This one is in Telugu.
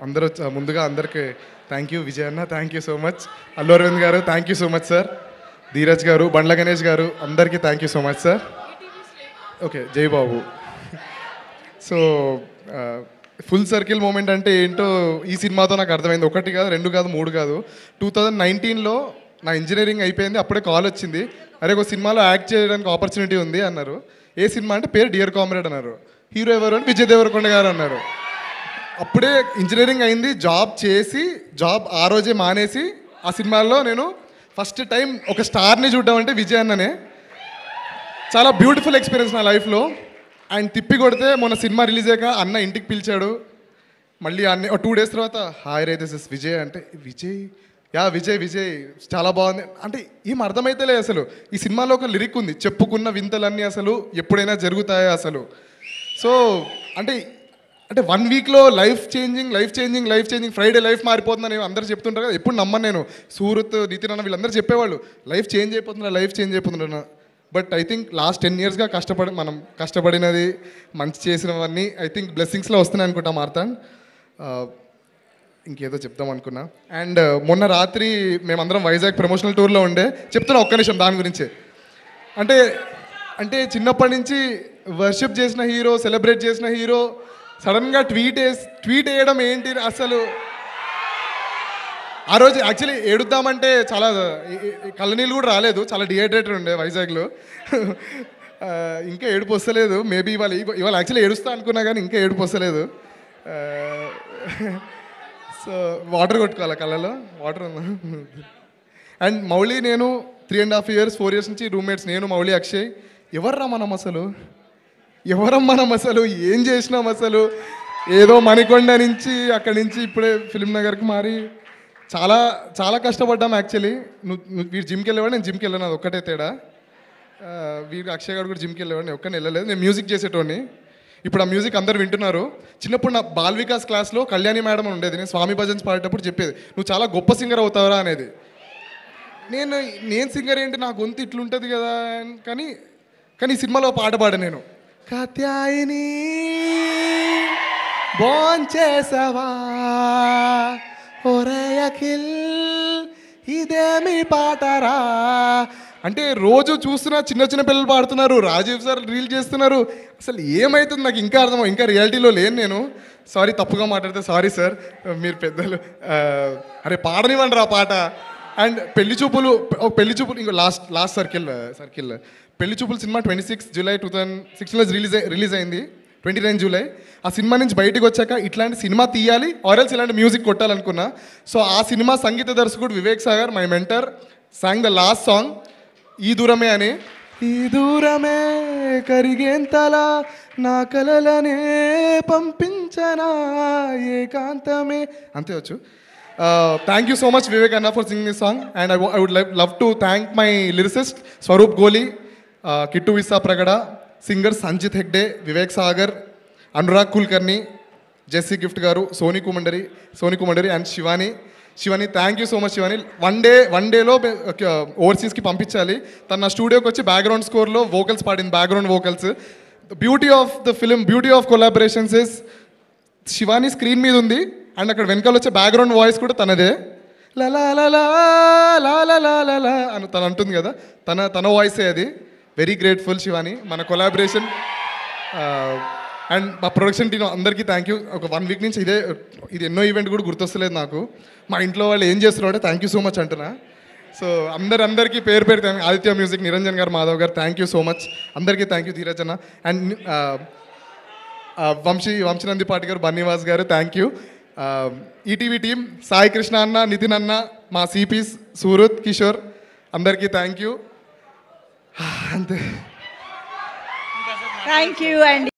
అందరూ ముందుగా అందరికీ థ్యాంక్ యూ విజయ్ అన్న, thank you so much. Allu Aravind గారు thank you so much sir. Dheeraj గారు, బండ్ల గణేష్ గారు, అందరికీ thank you so much sir. Okay, జై Babu. So full circle moment అంటే ఏంటో ఈ సినిమాతో నాకు అర్థమైంది. 1 కాదు, 2 కాదు, 3 కాదు. 2019లో నా ఇంజనీరింగ్ అయిపోయింది. అప్పుడే కాల్ వచ్చింది, అరే ఒక సినిమాలో యాక్ట్ చేయడానికి ఆపర్చునిటీ ఉంది అన్నారు. ఏ సినిమా అంటే పేరు డియర్ కామ్రేడ్ అన్నారు. హీరో ఎవరు అంటే విజయ్ దేవరకొండ గారు అన్నారు. అప్పుడే ఇంజనీరింగ్ అయింది, జాబ్ ఆ రోజే మానేసి ఆ సినిమాలో నేను ఫస్ట్ టైం ఒక స్టార్ని చూడడం అంటే విజయ్ అన్ననే. చాలా బ్యూటిఫుల్ ఎక్స్పీరియన్స్ నా లైఫ్లో. ఆయన తిప్పి కొడితే మొన్న సినిమా రిలీజ్ అయ్యాక అన్న ఇంటికి పిలిచాడు. మళ్ళీ అన్న 2 days తర్వాత hi ray this is Vijay అంటే, విజయ్ చాలా బాగుంది అంటే ఏం అర్థమైతేలే. అసలు ఈ సినిమాలో ఒక లిరిక్ ఉంది, చెప్పుకున్న వింతలన్నీ అసలు ఎప్పుడైనా జరుగుతాయా అసలు. సో అంటే 1 weekలో లైఫ్ చేంజింగ్ ఫ్రైడే లైఫ్ మారిపోతుందని అందరూ చెప్తుంటారు కదా. ఎప్పుడు నమ్మను నేను. సూరత్, నితిన్ అన్న వీళ్ళందరూ చెప్పేవాళ్ళు లైఫ్ చేంజ్ అయిపోతుందా. బట్ ఐ థింక్ లాస్ట్ 10 yearsగా మనం కష్టపడినది, మంచి చేసినవన్నీ ఐ థింక్ బ్లెస్సింగ్స్లో వస్తున్నాయి అనుకుంటా మార్తాండ్. ఇంకేదో చెప్దాం అనుకున్నా. అండ్ మొన్న రాత్రి మేమందరం వైజాగ్ ప్రమోషనల్ టూర్లో ఉండే. చెప్తున్నా ఒక్క నిమిషం దాని గురించి. అంటే చిన్నప్పటి నుంచి వర్షిప్ చేసిన హీరో, సెలబ్రేట్ చేసిన హీరో సడన్గా ట్వీట్ వేయడం ఏంటి అసలు. ఆ రోజు యాక్చువల్లీ ఏడుద్దామంటే చాలా కళ్ళనీళ్ళు కూడా రాలేదు, చాలా డిహైడ్రేటెడ్ ఉండే వైజాగ్లో. ఇంకా ఏడుపు వస్తలేదు. మేబీ ఇవాళ యాక్చువల్లీ ఏడుస్తా అనుకున్నా కానీ ఇంకా ఏడుపు వస్తలేదు. సో వాటర్ కొట్టుకోవాలి కళ్ళలో, వాటర్ ఉందా. అండ్ మౌళి నేను 3.5 years 4 years నుంచి రూమ్మేట్స్. నేను, మౌళి, అక్షయ్. ఎవర్రా మనం అసలు ఏం చేసినాం అసలు. ఏదో మణికొండ నుంచి అక్కడి నుంచి ఇప్పుడే ఫిలిం నగర్కి మారి చాలా చాలా కష్టపడ్డాం యాక్చువల్లీ. వీడు జిమ్కి వెళ్ళేవాడు, నేను జిమ్కి వెళ్ళాను, అది ఒక్కటే తేడా. వీడు అక్షయ్ గారు కూడా జిమ్కి వెళ్ళేవాడు, నేను ఒక్కనే వెళ్ళలేదు. నేను మ్యూజిక్ చేసేటోని. ఇప్పుడు ఆ మ్యూజిక్ అందరు వింటున్నారు. చిన్నప్పుడు నా బాల్ వికాస్ క్లాస్లో కళ్యాణి మేడం అని ఉండేది. నేను స్వామి భజన్స్ పాడేటప్పుడు చెప్పేది, నువ్వు చాలా గొప్ప సింగర్ అవుతావరా అనేది. నేను సింగర్ ఏంటి, నా గొంతు ఇట్లుంటుంది కదా. కానీ ఈ సినిమాలో పాట పాడా నేను. కాత్యాయిని భోంచేసావా ఒరే అఖిల్ ఇదేమి పాటరా అంటే రోజు చూస్తున్నా చిన్న పిల్లలు పాడుతున్నారు, రాజీవ్ సార్ రీల్ చేస్తున్నారు. అసలు ఏమవుతుంది నాకు ఇంకా అర్థం, ఇంకా రియాలిటీలో లేను నేను. సారీ తప్పుగా మాట్లాడితే సారీ సార్, మీరు పెద్దలు. అరే పాడనివ్వండి రా పాట. అండ్ పెళ్లి చూపులు ఇంకో లాస్ట్ సర్కిల్ పెళ్లి చూపులు సినిమా 26 July 2016లో రిలీజ్ అయింది. 29 July. ఆ సినిమా నుంచి బయటకు వచ్చాక ఇట్లాంటి సినిమా తీయాలి, ఆర్ఎల్స్ ఇలాంటి మ్యూజిక్ కొట్టాలనుకున్నా. సో ఆ సినిమా సంగీత దర్శకుడు Vivek Sagar, my mentor, song the last song ఈ దూరమే అని. ఈ దూరమే కరిగేంతలా నా కలలనే పంపించనా ఏకాంతమే, అంతే వచ్చు. Thank you so much Vivek అన్న for singing this song. And I would love to thank my lyricist Swaroop Goli, Kittu Visa Pragada, singer Sanjith Hegde, Vivek Sagar, Anurag Kulkarni, Jassie Gift గారు, Sony Komanduri and Shivani. Thank you so much Shivani. One డేలో ఓవర్సీస్కి పంపించాలి. తన నా స్టూడియోకి వచ్చి బ్యాక్గ్రౌండ్ స్కోర్లో వోకల్స్ పాడింది, background vocals. The beauty of the film, beauty of collaborations is Shivani screen మీద ఉంది అండ్ అక్కడ వెనకాల వచ్చే బ్యాక్గ్రౌండ్ వాయిస్ కూడా తనదే. లలా లలా లా అని తను అంటుంది కదా, తన వాయిసే అది. వెరీ గ్రేట్ఫుల్ శివాని, మన కొలాబరేషన్. అండ్ మా ప్రొడక్షన్ టీం అందరికీ థ్యాంక్ యూ. ఒక 1 week నుంచి ఇది ఎన్నో ఈవెంట్ కూడా గుర్తొస్తలేదు నాకు. మా ఇంట్లో వాళ్ళు ఏం చేస్తున్నారంటే థ్యాంక్ యూ సో మచ్ అంటున్నా. సో అందరికీ పేరు థ్యాంక్. ఆదిత్య మ్యూజిక్, నిరంజన్ గారు, మాధవ్ గారు, థ్యాంక్ యూ సో మచ్. అందరికీ థ్యాంక్ యూ. ధీరజ్ అన్న అండ్ వంశీనంది పాటి గారు, బన్నీవాస్ గారు, thank you. ETV team, Sai Krishna అన్న, నితిన్ అన్న, మా సిపీస్ సూరత్, కిషోర్, అందరికీ థ్యాంక్ యూ. అంతే. థ్యాంక్ యూ అండి.